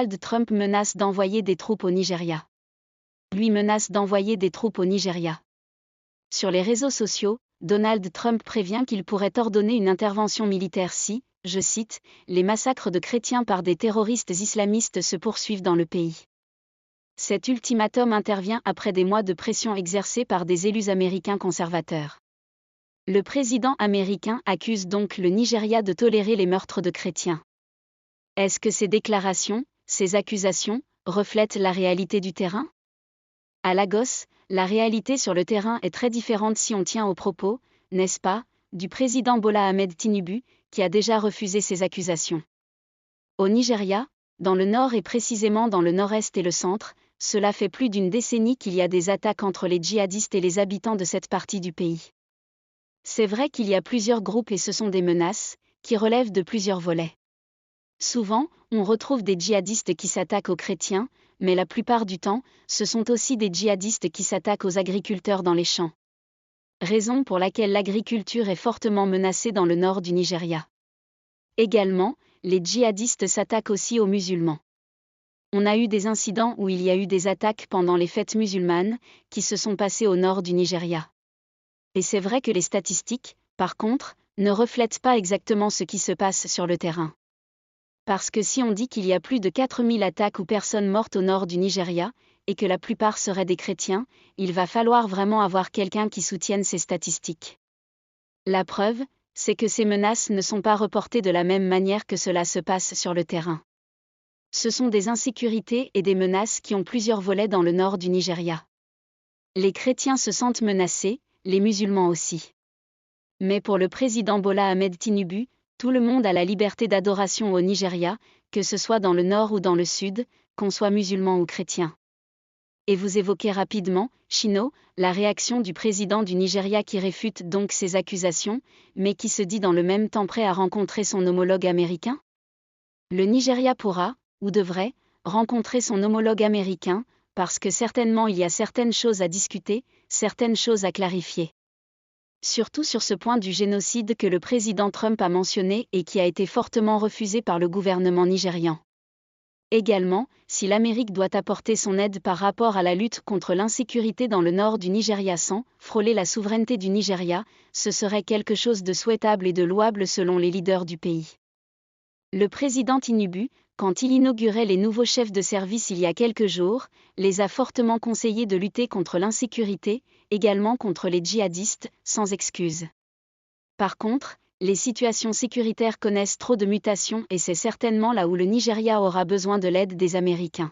Donald Trump menace d'envoyer des troupes au Nigeria. Lui menace d'envoyer des troupes au Nigeria. Sur les réseaux sociaux, Donald Trump prévient qu'il pourrait ordonner une intervention militaire si, je cite, les massacres de chrétiens par des terroristes islamistes se poursuivent dans le pays. Cet ultimatum intervient après des mois de pression exercée par des élus américains conservateurs. Le président américain accuse donc le Nigeria de tolérer les meurtres de chrétiens. Est-ce que ces déclarations, ces accusations, reflètent la réalité du terrain? À Lagos, la réalité sur le terrain est très différente si on tient aux propos, n'est-ce pas, du président Bola Ahmed Tinubu, qui a déjà refusé ces accusations. Au Nigeria, dans le nord et précisément dans le nord-est et le centre, cela fait plus d'une décennie qu'il y a des attaques entre les djihadistes et les habitants de cette partie du pays. C'est vrai qu'il y a plusieurs groupes et ce sont des menaces, qui relèvent de plusieurs volets. Souvent, on retrouve des djihadistes qui s'attaquent aux chrétiens, mais la plupart du temps, ce sont aussi des djihadistes qui s'attaquent aux agriculteurs dans les champs. Raison pour laquelle l'agriculture est fortement menacée dans le nord du Nigeria. Également, les djihadistes s'attaquent aussi aux musulmans. On a eu des incidents où il y a eu des attaques pendant les fêtes musulmanes, qui se sont passées au nord du Nigeria. Et c'est vrai que les statistiques, par contre, ne reflètent pas exactement ce qui se passe sur le terrain. Parce que si on dit qu'il y a plus de 4000 attaques ou personnes mortes au nord du Nigeria, et que la plupart seraient des chrétiens, il va falloir vraiment avoir quelqu'un qui soutienne ces statistiques. La preuve, c'est que ces menaces ne sont pas reportées de la même manière que cela se passe sur le terrain. Ce sont des insécurités et des menaces qui ont plusieurs volets dans le nord du Nigeria. Les chrétiens se sentent menacés, les musulmans aussi. Mais pour le président Bola Ahmed Tinubu, tout le monde a la liberté d'adoration au Nigeria, que ce soit dans le nord ou dans le sud, qu'on soit musulman ou chrétien. Et vous évoquez rapidement, Chino, la réaction du président du Nigeria qui réfute donc ces accusations, mais qui se dit dans le même temps prêt à rencontrer son homologue américain? Le Nigeria pourra, ou devrait, rencontrer son homologue américain, parce que certainement il y a certaines choses à discuter, certaines choses à clarifier. Surtout sur ce point du génocide que le président Trump a mentionné et qui a été fortement refusé par le gouvernement nigérian. Également, si l'Amérique doit apporter son aide par rapport à la lutte contre l'insécurité dans le nord du Nigeria sans frôler la souveraineté du Nigeria, ce serait quelque chose de souhaitable et de louable selon les leaders du pays. Le président Tinubu, quand il inaugurait les nouveaux chefs de service il y a quelques jours, les a fortement conseillés de lutter contre l'insécurité, également contre les djihadistes, sans excuse. Par contre, les situations sécuritaires connaissent trop de mutations et c'est certainement là où le Nigeria aura besoin de l'aide des Américains.